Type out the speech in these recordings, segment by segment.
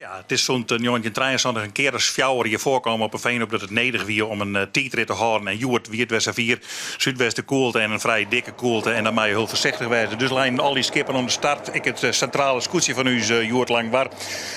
Ja, het is zo'n 1923 een keer als fjouwer hier voorkomen op een veen op dat het nedig weer om een tijdrit te houden. En Joert wierd was er 4 zuidwesten koelte en een vrij dikke koelte. En dan mag je heel voorzichtig wezen. Dus lijnen al die skippen om de start. Ik het centrale scootje van u, Joert Langwaar.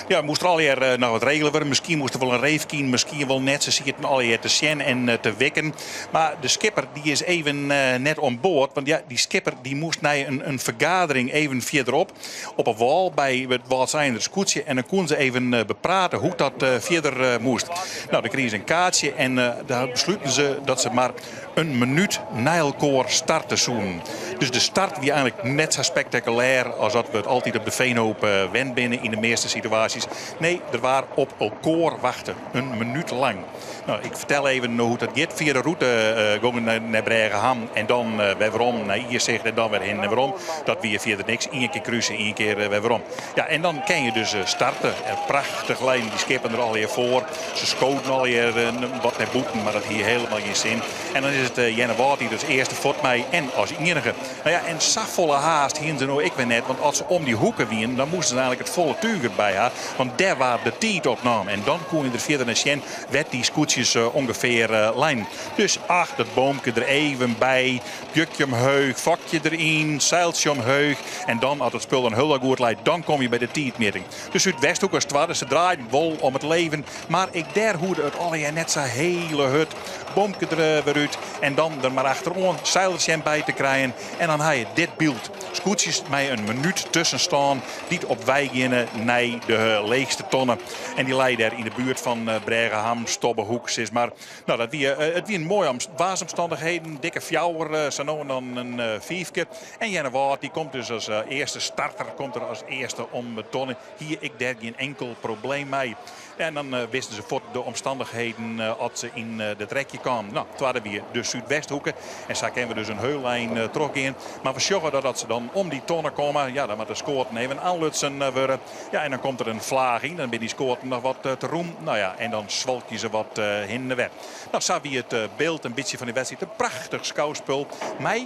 Ja, moest er al hier nog wat regelen worden. Misschien moest er wel een reefkien, misschien wel net. Ze ziet het al hier te zien en te wikken. Maar de skipper die is even net on boord. Want ja, die skipper die moest naar een vergadering even verderop. Op een wal bij het Walseinder scootje. En dan kon ze even bepraten hoe dat verder moest. Nou, dan kregen ze een kaartje en daar besluiten ze dat ze maar een minuut na elkaar starten zoen. Dus de start die eigenlijk net zo spectaculair als dat we het altijd op de veenhoop wend binnen in de meeste situaties. Nee, er waren op elkaar wachten. Een minuut lang. Nou, ik vertel even hoe dat gaat. Via de route gaan naar Bregenham en dan weerom naar Iersig en dan weer heen en weerom. Dat weer via de niks. 1 keer cruisen, 1 keer weerom. Ja, en dan kan je dus starten. Prachtig lijn, die skippen er al hier voor. Ze schoten al hier wat naar boeten, maar dat hier helemaal geen zin. En dan is het Jenne Waard die dus eerste voort mij en als enige. Nou ja, en safvolle haast hier ze nou ik weer net. Want als ze om die hoeken wien, dan moesten ze eigenlijk het volle tuig erbij hebben. Want daar waar de tijd opnam. En dan kon je er verder naar zien, werd die scootjes ongeveer lijn. Dus ach, dat boomke er even bij. Bjukje omheug, vakje erin, zeiltje omheug. En dan, als het spul een heel goed leidt, dan kom je bij de tijdmeting. Dus uit Westhoekers twaalf, ze draaien wol om het leven. Maar ik der hoede het al net zo hele hut. Boomke er weer uit. En dan er maar achterom zeiltje bij te krijgen. En dan heb je dit beeld. Scootjes met een minuut tussen staan. Die op wij gaan naar de leegste tonnen. En die leiden daar in de buurt van Bregenham, Stobbehoek. Maar nou, het wie een mooie waasomstandigheden. Dikke fjouwer, zo nou en dan een vijfke. En Jenne Waard die komt dus als eerste starter. Komt er als eerste om tonnen. Hier ik daar geen enkel probleem mee. En dan wisten ze voor de omstandigheden als ze in het trekje kwamen. Nou, het waren weer de Zuidwesthoeken. En zo kunnen we dus een heulijn terug in. Maar we zorgen dat ze dan om die tonnen komen. Ja, dan moet de scoorten even aanlutsen worden. Ja, en dan komt er een vlaag in. Dan ben die scoorten nog wat te roem. Nou ja, en dan zwalk je ze wat in de weg. Nou, zo wie het beeld een beetje van de wedstrijd. Een prachtig schouwspul. Maar,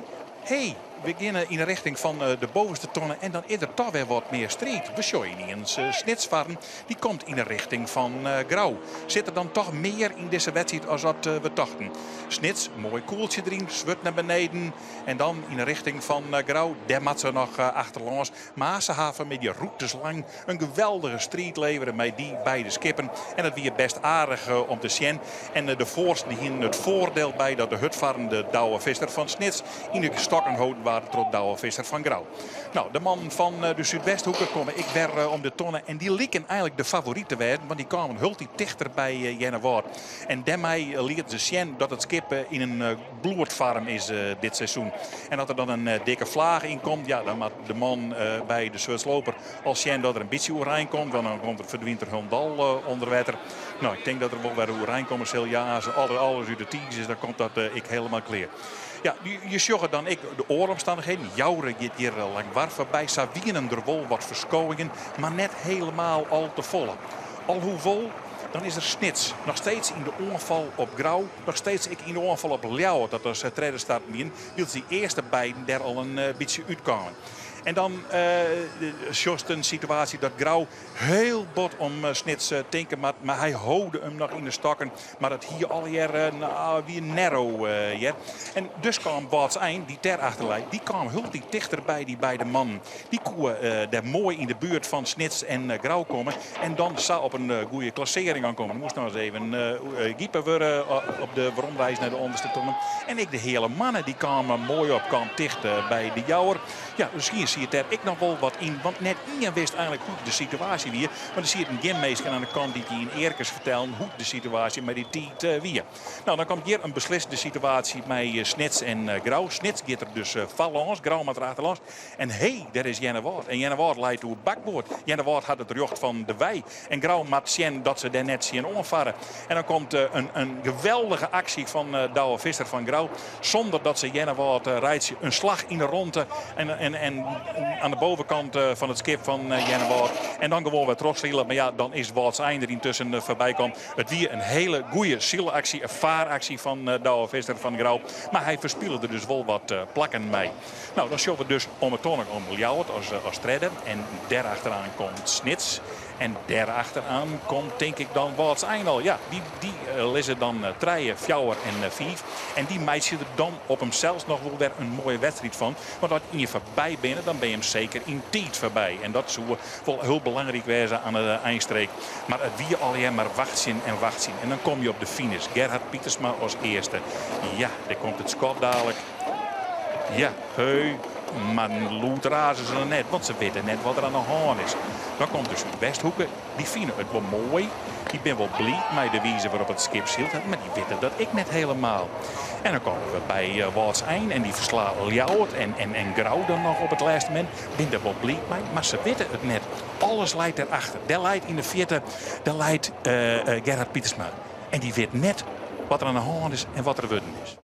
hey, we beginnen in de richting van de bovenste tonnen. En dan is er toch weer wat meer strijd. We zien niet eens Snitsvarren. Die komt in de richting van Grauw. Zit er dan toch meer in deze wedstrijd als dat we dachten. Snits, mooi koeltje erin. Zwart naar beneden. En dan in de richting van Grauw. Daar moet ze nog achterlangs. Maar ze hebben met die routes lang een geweldige strijd leveren met die beide skippen. En dat weer best aardig om te zien. En de voorsten die hier het voordeel bij dat de hutvarren de Douwe Visser van Snits in de stokken houden waren tot Douwe Visser van Grauw. Nou, de man van de Zuidwesthoeken komen ik weer om de tonnen. En die lieken eigenlijk de favorieten werden. Want die kwamen hultig dichter bij Jenne Waard. En daarmee liet ze zien dat het skip in een bloedfarm is dit seizoen. En dat er dan een dikke vlaag in komt. Ja, dan moet de man bij de Zwitsloper als zien dat er een beetje oerijn komt. Want dan komt er verdwijnt er Hundal onder water. Nou, ik denk dat er wel weer oerijn komt. Ja, als alles uit de tiens is, dan komt dat ik helemaal clear. Ja, je zorgt dan ik de ooromstandigheden. Jouren gaat hier Langwaar voorbij. Savienen er wel wat verschouwingen, maar net helemaal al te volle. Al hoe vol, dan is er Snits. Nog steeds in de onval op Grauw. Nog steeds ik in de onval op Ljouwert. Dat is tweede start in. Wil die eerste beiden daar al een beetje uitkomen. En dan just een situatie dat Grauw heel bot om Snits tinken. Maar hij hoorde hem nog in de stokken. Maar dat hier al weer narrow. En dus kwam Waard's Eind, die ter achterlijn. Die kwam heel dichter bij die beide mannen. Die konden daar mooi in de buurt van Snits en Grauw komen. En dan zou op een goede klassering aankomen. Er moest nog eens even giepen worden op de rondreis naar de onderste tonnen. En ik de hele mannen die kwamen mooi op. Kwam dicht bij de Jouwer. Ja, misschien zie je er ik nog wel wat in. Want net iedereen wist eigenlijk hoe de situatie weer. Maar er zie je een gammeester aan de kant die in Eerkens vertellen hoe de situatie met die tijd weer. Nou, dan komt hier een beslissende situatie met Snits en Grauw. Snits gaat er dus vallangs, Grauw met achterlangs. En daar is Jenne Waard. En Jenne Waard leidt door het bakboord. Jenne Waard had het jocht van de wei. En Grauw maakt zien dat ze daar net zien omvaren. En dan komt een geweldige actie van Douwe Visser van Grauw. Zonder dat ze Jenne Waard rijdt een slag in de ronde. En aan de bovenkant van het skip van Jenne Waard. En dan gewoon weer terugstelen. Maar ja, dan is Waard's Eind er intussen voorbij komt. Het weer een hele goede zielactie, een vaaractie van Douwe Visser van Grauw. Maar hij verspielde er dus wel wat plakken mee. Nou, dan zien we dus om het tonnen om Ljouwert als stredder. En daarachteraan komt Snits. En daarachteraan komt denk ik dan Walts Eindel. Ja, die lezen dan 3, 4 en 5. En die meisje er dan op hem zelfs nog wel weer een mooie wedstrijd van. Want als je voorbij bent, dan ben je hem zeker in tijd voorbij. En dat zou wel heel belangrijk wezen aan de eindstreek. Maar het wie alleen maar wachten en wachten. En dan kom je op de finish. Gerhard Pietersma als eerste. Ja, daar komt het schot dadelijk. Ja, maar loot razen ze net, want ze weten net wat er aan de hand is. Dan komt dus Westhoeken, die vinden het wel mooi. Die ben wel blij met de wijze waarop het skip zielt, maar die weten dat ik net helemaal. En dan komen we bij Walts Eind en die verslaan Ljouwert en Grauw dan nog op het laatste moment. Ben er wel blij mee, maar ze weten het net. Alles leidt erachter. Daar leidt in de vierde, daar leidt Gerhard Pietersma. En die weet net wat er aan de hand is en wat er worden is.